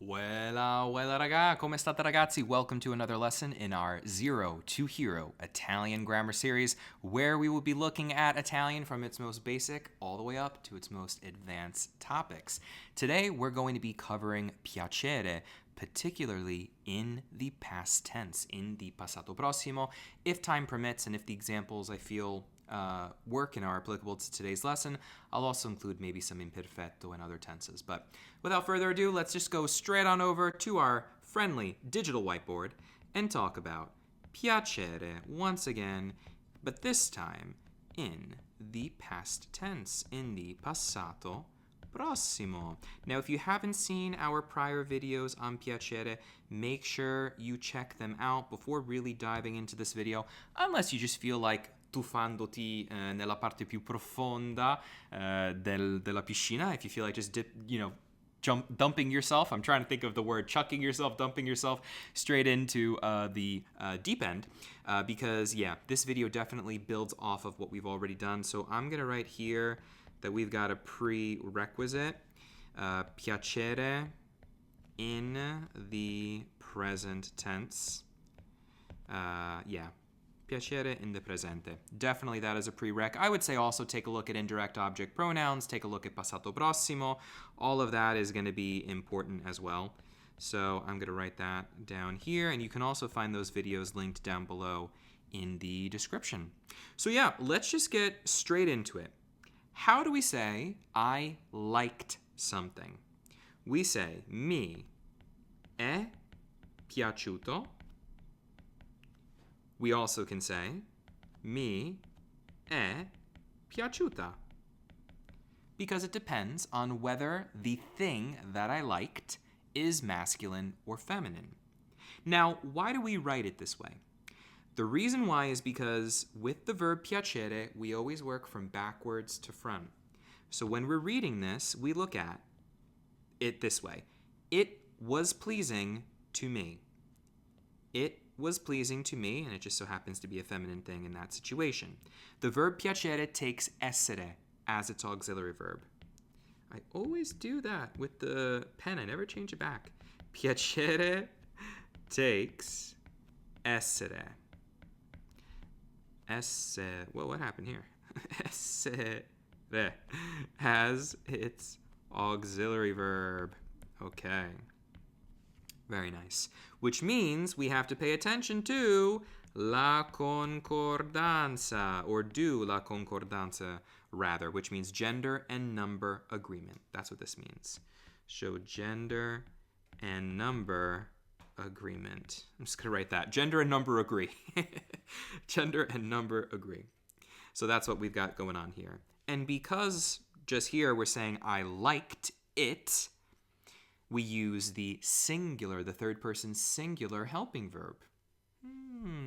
Weilà, weilà raga, come state ragazzi? Welcome to another lesson in our Zero to Hero Italian grammar series, where we will be looking at Italian from its most basic all the way up to its most advanced topics. Today, we're going to be covering piacere, particularly in the past tense, in the Passato Prossimo, if time permits and if the examples I feel work and are applicable to today's lesson. I'll also include maybe some imperfetto and other tenses. But without further ado, let's just go straight on over to our friendly digital whiteboard and talk about piacere once again, but this time in the past tense, in the passato prossimo. Now, if you haven't seen our prior videos on piacere, make sure you check them out before really diving into this video, unless you just feel like tuffandoti nella parte più profonda della piscina, if you feel like just dumping yourself. I'm trying to think of the word chucking yourself, dumping yourself straight into the deep end, because yeah, this video definitely builds off of what we've already done. So I'm gonna write here that we've got a prerequisite, piacere in the present tense. Piacere in the presente. Definitely that is a prereq. I would say also take a look at indirect object pronouns, take a look at passato prossimo. All of that is going to be important as well. So I'm going to write that down here, and you can also find those videos linked down below in the description. So yeah, let's just get straight into it. How do we say I liked something? We say mi è piaciuto. We also can say mi è piaciuta, because it depends on whether the thing that I liked is masculine or feminine. Now, why do we write it this way? The reason why is because with the verb piacere, we always work from backwards to front. So when we're reading this, we look at it this way. It was pleasing to me. It was pleasing to me, and it just so happens to be a feminine thing in that situation. The verb piacere takes essere as its auxiliary verb. I always do that with the pen. I never change it back. Piacere takes essere. What happened here? Essere has its auxiliary verb. Okay. Very nice. Which means we have to pay attention to la concordanza, or do la concordanza rather, which means gender and number agreement. That's what this means. Show gender and number agreement. I'm just going to write that. Gender and number agree. Gender and number agree. So that's what we've got going on here. And because just here we're saying I liked it, we use the singular, the third person singular helping verb.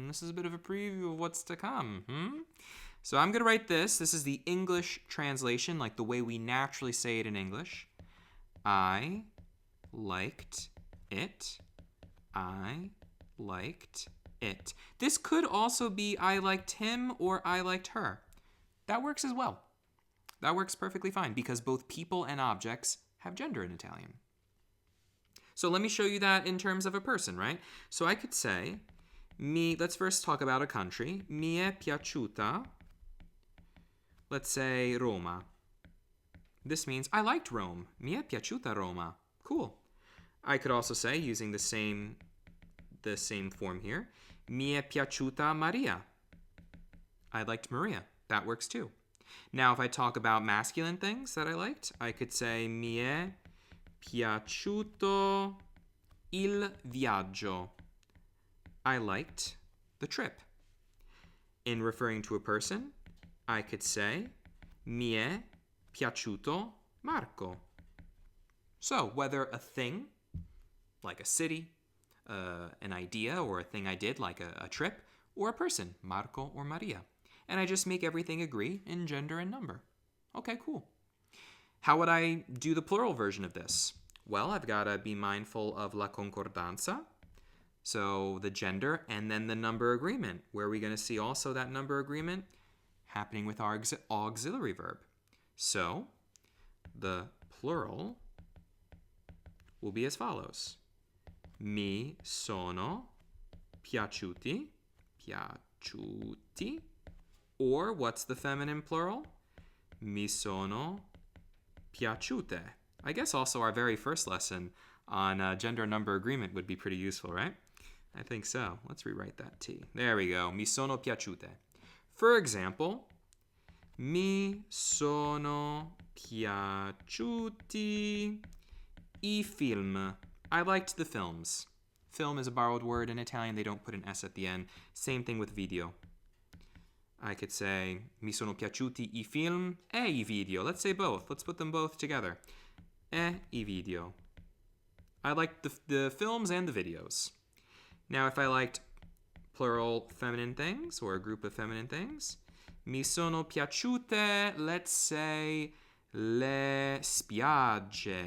This is a bit of a preview of what's to come. So I'm going to write this. This is the English translation, like the way we naturally say it in English. I liked it. I liked it. This could also be I liked him or I liked her. That works as well. That works perfectly fine because both people and objects have gender in Italian. So let me show you that in terms of a person, right? So I could say, let's first talk about a country. Mi è piaciuta, let's say Roma. This means I liked Rome. Mi è piaciuta Roma. Cool. I could also say, using the same form here, mi è piaciuta Maria. I liked Maria. That works too. Now, if I talk about masculine things that I liked, I could say mi è piaciuto il viaggio. I liked the trip. In referring to a person, I could say mi è piaciuto Marco. So whether a thing, like a city, an idea, or a thing I did, like a trip, or a person, Marco or Maria. And I just make everything agree in gender and number. Okay, cool. How would I do the plural version of this? Well, I've got to be mindful of la concordanza, so the gender, and then the number agreement. Where are we going to see also that number agreement? Happening with our auxiliary verb. So the plural will be as follows. Mi sono piaciuti. Piaciuti. Or what's the feminine plural? Mi sono piaciute. I guess also our very first lesson on gender number agreement would be pretty useful, right? I think so. Let's rewrite that T. There we go. Mi sono piaciute. For example, mi sono piaciuti I film. I liked the films. Film is a borrowed word in Italian. They don't put an S at the end. Same thing with video. I could say, mi sono piaciuti I film e I video. Let's say both. Let's put them both together. I video. I liked the films and the videos. Now, if I liked plural feminine things or a group of feminine things, mi sono piaciute, let's say, le spiagge.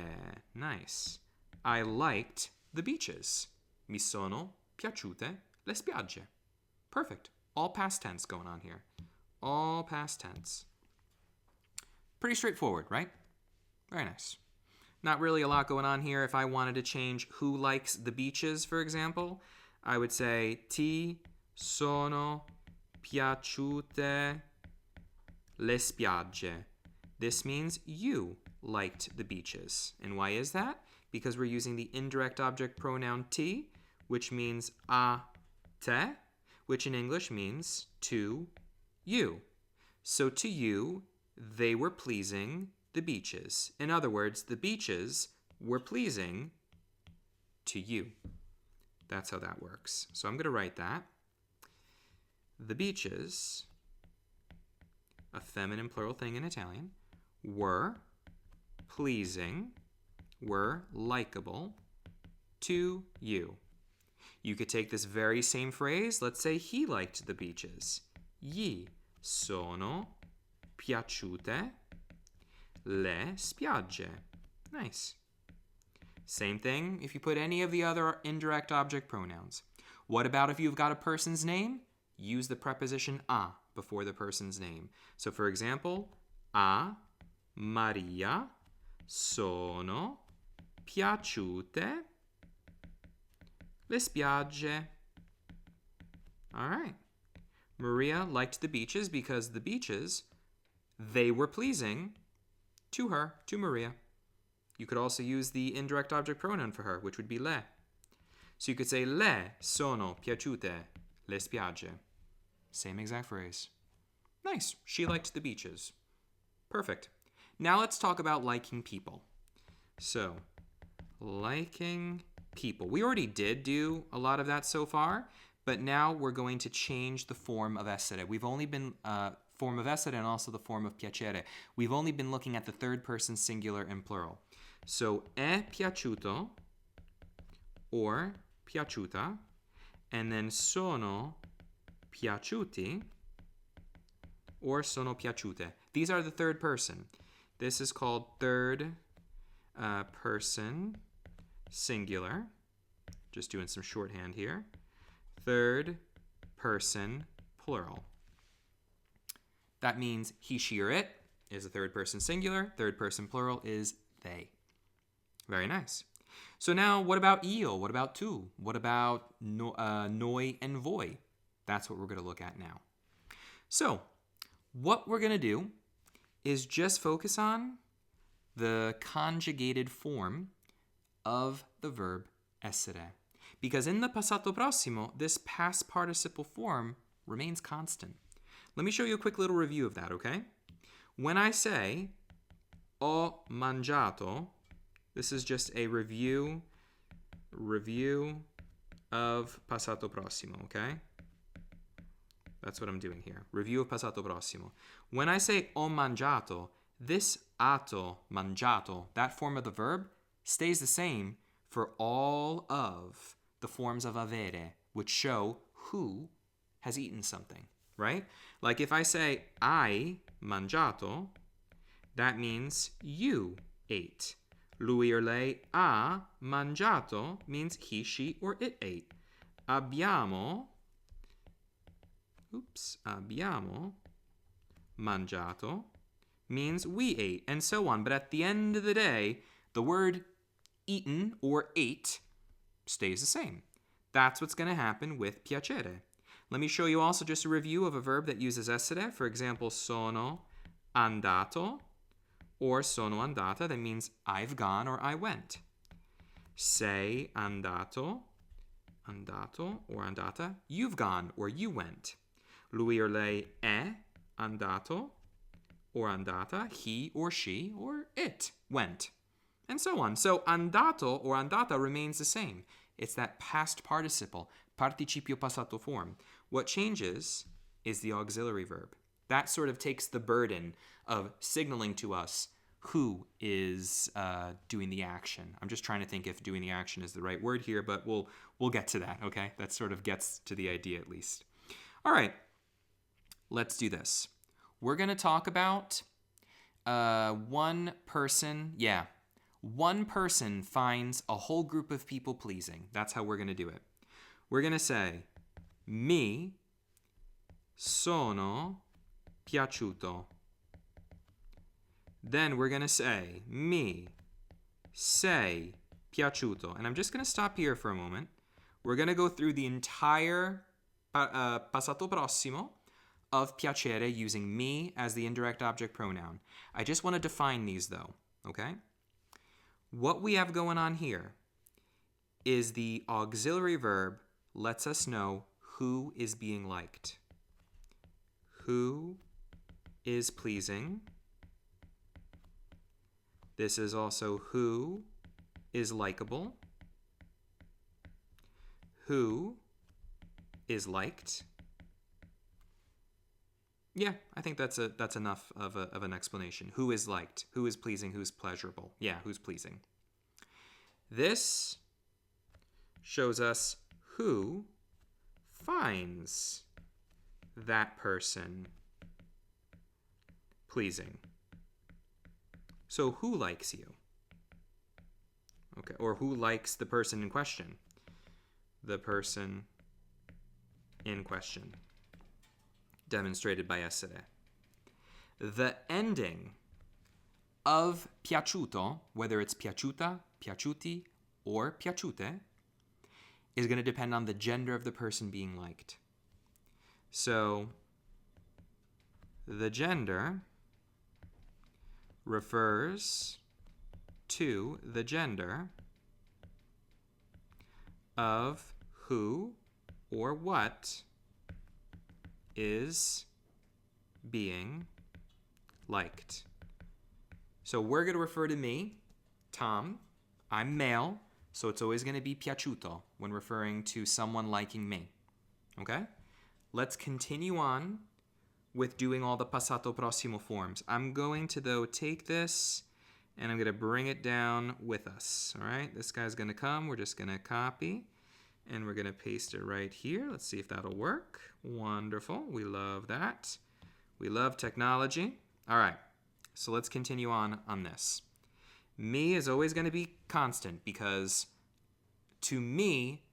Nice. I liked the beaches. Mi sono piaciute le spiagge. Perfect. All past tense going on here. All past tense. Pretty straightforward, right? Very nice. Not really a lot going on here. If I wanted to change who likes the beaches, for example, I would say ti sono piaciute le spiagge. This means you liked the beaches. And why is that? Because we're using the indirect object pronoun ti, which means a te, which in English means to you. So to you, they were pleasing the beaches. In other words, the beaches were pleasing to you. That's how that works. So I'm going to write that. The beaches, a feminine plural thing in Italian, were pleasing, were likable to you. You could take this very same phrase. Let's say he liked the beaches. Gli sono piaciute le spiagge. Nice. Same thing if you put any of the other indirect object pronouns. What about if you've got a person's name? Use the preposition a before the person's name. So for example, a Maria sono piaciute le spiagge. All right. Maria liked the beaches because the beaches, they were pleasing to her, to Maria. You could also use the indirect object pronoun for her, which would be le. So you could say le sono piaciute le spiagge. Same exact phrase. Nice. She liked the beaches. Perfect. Now let's talk about liking people. So, liking people. We already did do a lot of that so far, but now we're going to change the form of essere. We've only been form of essere and also the form of piacere. We've only been looking at the third person singular and plural. So è piaciuto or piaciuta, and then sono piaciuti or sono piaciute. These are the third person. This is called third person singular. Just doing some shorthand here. Third person plural. That means he, she, or it is a third person singular. Third person plural is they. Very nice. So now what about io? What about tu? What about noi and voi? That's what we're going to look at now. So what we're going to do is just focus on the conjugated form of the verb essere. Because in the passato prossimo, this past participle form remains constant. Let me show you a quick little review of that, okay? When I say ho mangiato, this is just a review of passato prossimo, okay? That's what I'm doing here. Review of passato prossimo. When I say ho mangiato, this ato, mangiato, that form of the verb, stays the same for all of the forms of avere, which show who has eaten something, right? Like if I say I mangiato, that means you ate. Lui or lei ha mangiato means he, she, or it ate. Abbiamo mangiato means we ate, and so on. But at the end of the day, the word eaten or ate stays the same. That's what's going to happen with piacere. Let me show you also just a review of a verb that uses essere. For example, sono andato or sono andata. That means I've gone or I went. Sei andato, andato or andata. You've gone or you went. Lui or lei è andato or andata. He or she or it went. And so on. So andato or andata remains the same. It's that past participle, participio passato form. What changes is the auxiliary verb. That sort of takes the burden of signaling to us who is doing the action. I'm just trying to think if doing the action is the right word here, but we'll get to that, okay? That sort of gets to the idea at least. All right, let's do this. We're going to talk about one person finds a whole group of people pleasing. That's how we're going to do it. We're going to say, mi sono piaciuto. Then we're going to say, mi sei piaciuto. And I'm just going to stop here for a moment. We're going to go through the entire Passato Prossimo of piacere using mi as the indirect object pronoun. I just want to define these though, okay? What we have going on here is the auxiliary verb lets us know who is being liked. Who is pleasing. This is also who is likable. Who is liked. Yeah, I think that's enough of an explanation. Who is liked? Who is pleasing? Who's pleasurable? Yeah, who's pleasing? This shows us who finds that person pleasing. So who likes you? Okay, or who likes the person in question? The person in question. Demonstrated by essere. The ending of piaciuto, whether it's piaciuta, piaciuti, or piaciute, is going to depend on the gender of the person being liked. So, the gender refers to the gender of who or what is being liked. So we're going to refer to me, Tom. I'm male, so it's always going to be piaciuto when referring to someone liking me. Okay? Let's continue on with doing all the Passato Prossimo forms. I'm going to, though, take this and I'm going to bring it down with us. All right? This guy's going to come. We're just going to copy and we're going to paste it right here. Let's see if that'll work. Wonderful. We love that. We love technology. All right. So let's continue on this. Me is always going to be constant because to me,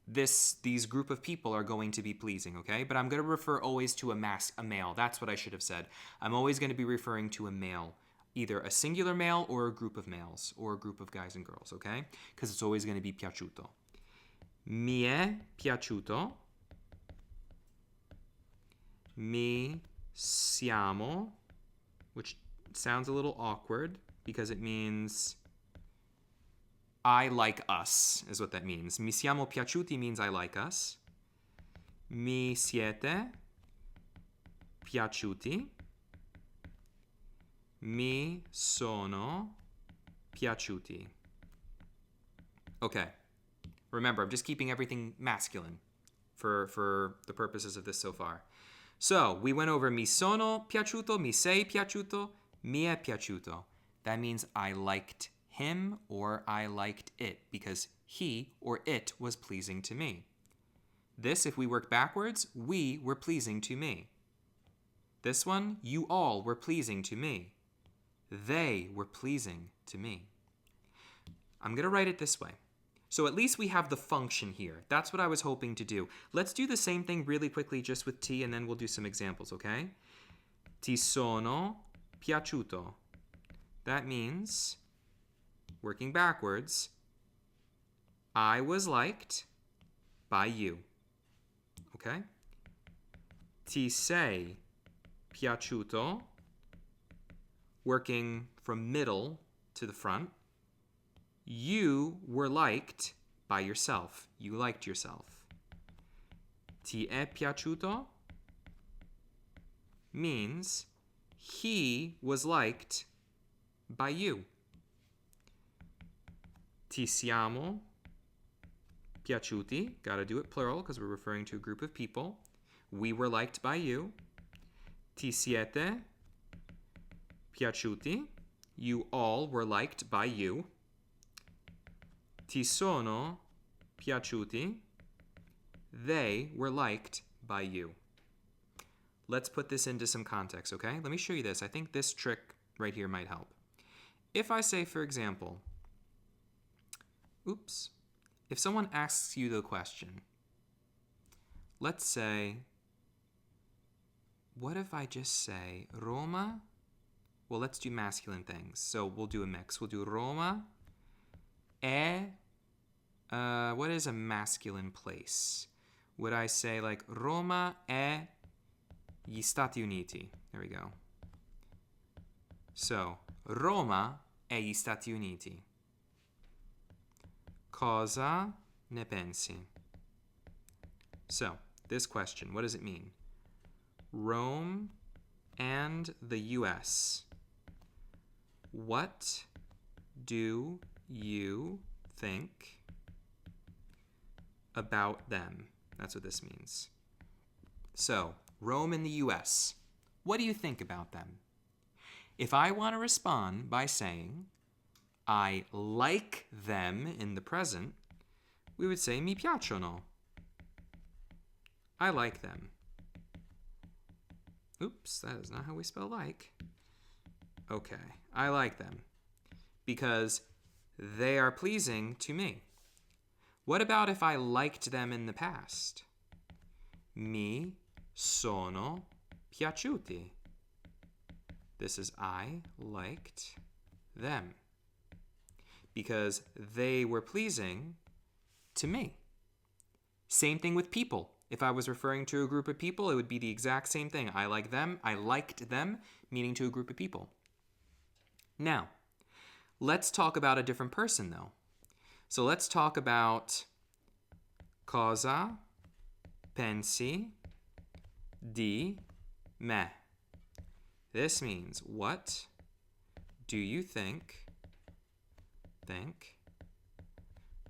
these group of people are going to be pleasing, okay? But I'm going to refer always to a male. That's what I should have said. I'm always going to be referring to a male, either a singular male or a group of males or a group of guys and girls, okay? Because it's always going to be piaciuto. Mi è piaciuto. Mi siamo, which sounds a little awkward because it means I like us, is what that means. Mi siamo piaciuti means I like us. Mi siete piaciuti. Mi sono piaciuti. Okay. Remember, I'm just keeping everything masculine for the purposes of this so far. So, we went over mi sono piaciuto, mi sei piaciuto, mi è piaciuto. That means I liked him or I liked it because he or it was pleasing to me. This, if we work backwards, we were pleasing to me. This one, you all were pleasing to me. They were pleasing to me. I'm going to write it this way. So at least we have the function here. That's what I was hoping to do. Let's do the same thing really quickly just with ti and then we'll do some examples, okay? Ti sono piaciuto. That means working backwards, I was liked by you. Okay? Ti sei piaciuto, working from middle to the front. You were liked by yourself. You liked yourself. Ti è piaciuto means he was liked by you. Ti siamo piaciuti. Gotta do it plural because we're referring to a group of people. We were liked by you. Ti siete piaciuti. You all were liked by you. Ti sono piaciuti. They were liked by you. Let's put this into some context, okay? Let me show you this. I think this trick right here might help. If I say, for example, if someone asks you the question, let's say, what if I just say Roma? Well, let's do masculine things. So we'll do a mix. We'll do Roma è, what is a masculine place? Would I say like Roma è gli Stati Uniti? There we go. So, Roma è gli Stati Uniti. Cosa ne pensi? So, this question, what does it mean? Rome and the US. What do you think about them? That's what this means. So, Rome and the US. What do you think about them? If I want to respond by saying, I like them in the present, we would say mi piacciono. I like them. Oops, that is not how we spell like. Okay, I like them because they are pleasing to me. What about if I liked them in the past? Mi sono piaciuti. This is I liked them because they were pleasing to me. Same thing with people. If I was referring to a group of people, it would be the exact same thing. I like them, I liked them, meaning to a group of people. Now, let's talk about a different person though. So let's talk about cosa pensi di me. This means what do you think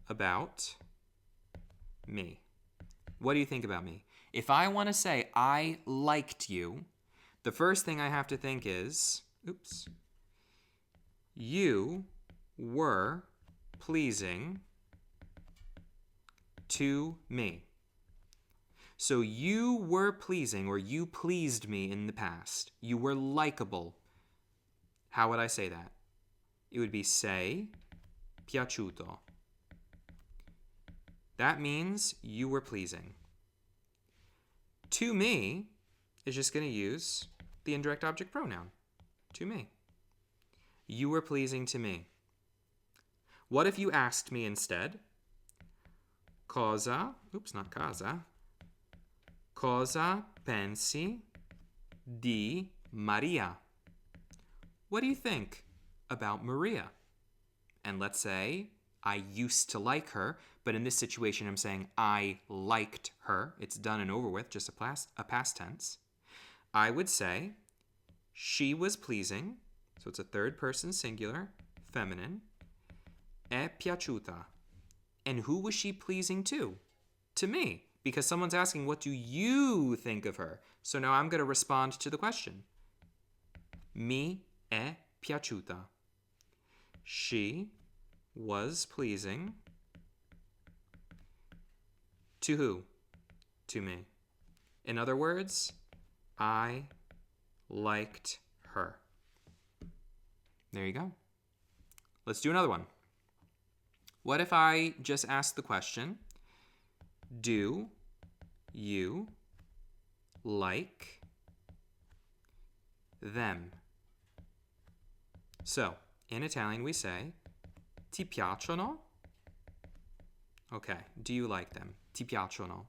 about me? What do you think about me? If I want to say I liked you, the first thing I have to think is, you were pleasing to me. So you were pleasing, or you pleased me in the past. You were likable. How would I say that? It would be sei piaciuto. That means you were pleasing. To me is just going to use the indirect object pronoun. To me. You were pleasing to me. What if you asked me instead? Cosa pensi di Maria? What do you think about Maria? And let's say I used to like her, but in this situation I'm saying I liked her. It's done and over with, just a past tense. I would say she was pleasing, so it's a third person singular, feminine, è piaciuta. And who was she pleasing to? To me, because someone's asking, what do you think of her? So now I'm going to respond to the question. Mi è piaciuta. She was pleasing to who? To me. In other words, I liked her. There you go. Let's do another one. What if I just ask the question, do you like them? So, in Italian we say, Ti piacciono? Okay, do you like them? Ti piacciono?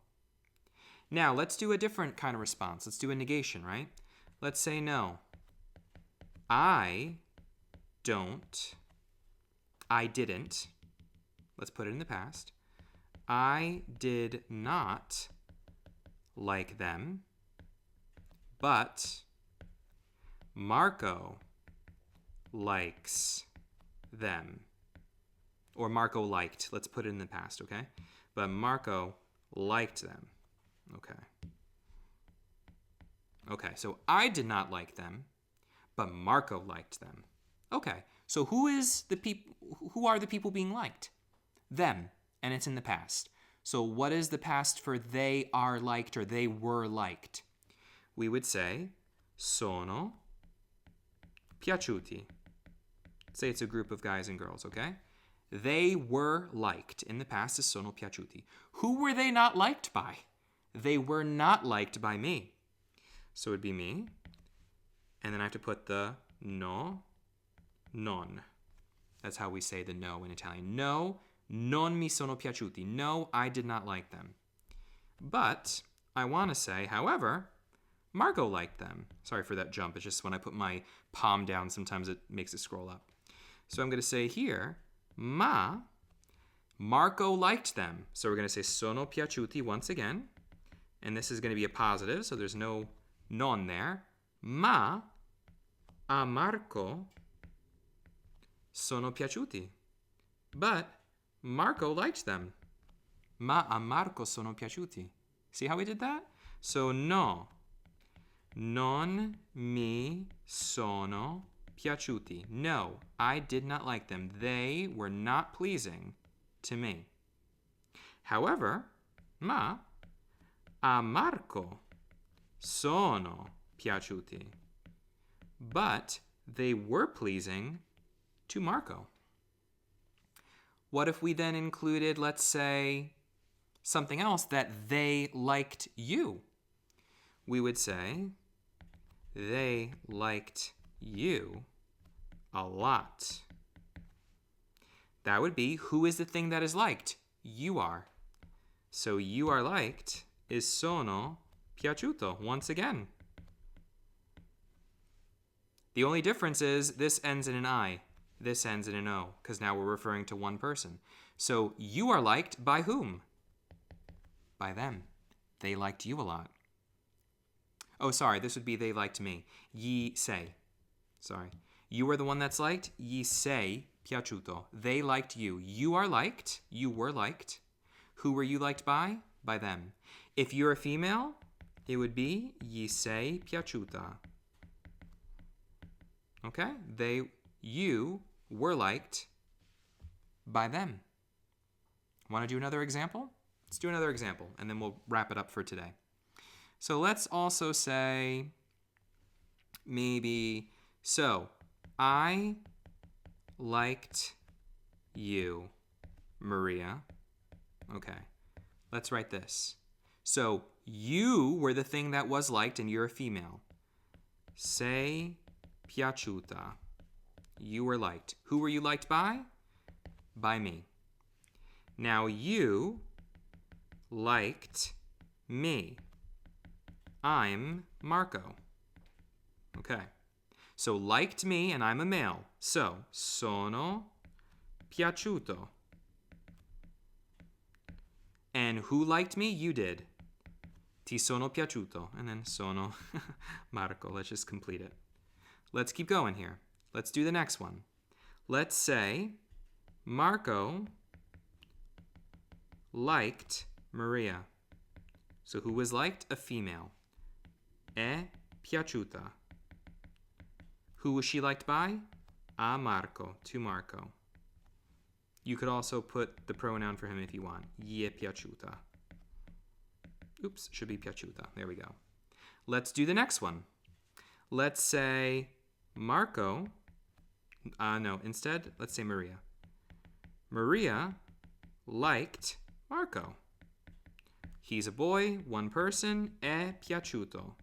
Now, let's do a different kind of response. Let's do a negation, right? Let's say no. I didn't. Let's put it in the past. I did not like them, but Marco likes them. Or Marco liked. Let's put it in the past, okay? But Marco liked them. Okay. Okay, so I did not like them, but Marco liked them. Okay, so who are the people being liked? Them, and it's in the past. So what is the past for they are liked or they were liked? We would say sono piaciuti. Say it's a group of guys and girls, okay? They were liked. In the past is sono piaciuti. Who were they not liked by? They were not liked by me. So it would be me. And then I have to put the no, non. That's how we say the no in Italian. No, non mi sono piaciuti. No, I did not like them. But I want to say, however, Marco liked them. Sorry for that jump. It's just when I put my palm down, sometimes it makes it scroll up. So I'm going to say here, Marco liked them. So we're going to say sono piaciuti once again. And this is going to be a positive, so there's no non there. Ma a Marco sono piaciuti. But Marco liked them. Ma a Marco sono piaciuti. See how we did that? So no. Non mi sono piaciuti. No, I did not like them. They were not pleasing to me. However, ma a Marco sono piaciuti. But they were pleasing to Marco. What if we then included, let's say, something else that they liked you? We would say, they liked you a lot. That would be, who is the thing that is liked? You are. So you are liked is sono piaciuto, once again. The only difference is this ends in an I. This ends in an O, because now we're referring to one person. So you are liked by whom? By them. They liked you a lot. Oh, sorry, this would be they liked me. Gli sei. Sorry. You are the one that's liked. Gli sei piaciuto. They liked you. You are liked. You were liked. Who were you liked by? By them. If you're a female, it would be gli sei piaciuta. Okay? You were liked by them. Want to do another example? Let's do another example, and then we'll wrap it up for today. So let's also say, maybe, so I liked you, Maria. Okay, let's write this. So you were the thing that was liked, and you're a female. Sei piaciuta. You were liked. Who were you liked by? By me. Now you liked me. I'm Marco. Okay. So liked me, and I'm a male. So sono piaciuto. And who liked me? You did. Ti sono piaciuto. And then sono Marco. Let's just complete it. Let's keep going here. Let's do the next one. Let's say Marco liked Maria. So who was liked? A female. È piaciuta. Who was she liked by? A Marco, to Marco. You could also put the pronoun for him if you want. Gli è piaciuta. Oops, should be piaciuta. There we go. Let's do the next one. Let's say Marco. Instead, let's say Maria. Maria liked Marco. He's a boy, one person, è piaciuto.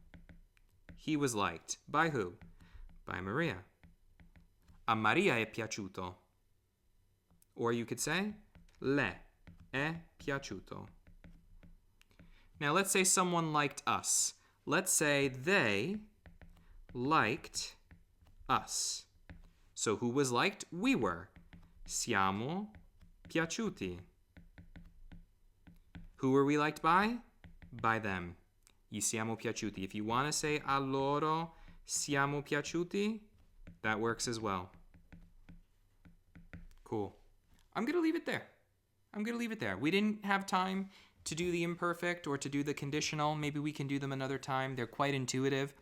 He was liked. By who? By Maria. A Maria è piaciuto. Or you could say, le è piaciuto. Now let's say someone liked us. Let's say they liked us. So who was liked? We were. Siamo piaciuti. Who were we liked by? By them. Gli siamo piaciuti. If you want to say a loro siamo piaciuti, that works as well. Cool. I'm going to leave it there. We didn't have time to do the imperfect or to do the conditional. Maybe we can do them another time. They're quite intuitive.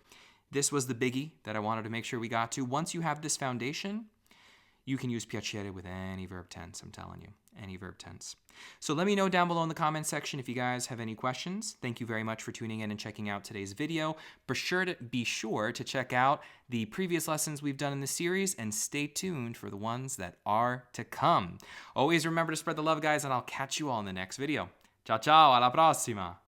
This was the biggie that I wanted to make sure we got to. Once you have this foundation, you can use piacere with any verb tense, I'm telling you. Any verb tense. So let me know down below in the comment section if you guys have any questions. Thank you very much for tuning in and checking out today's video. Be sure to check out the previous lessons we've done in the series and stay tuned for the ones that are to come. Always remember to spread the love, guys, and I'll catch you all in the next video. Ciao, ciao, alla prossima!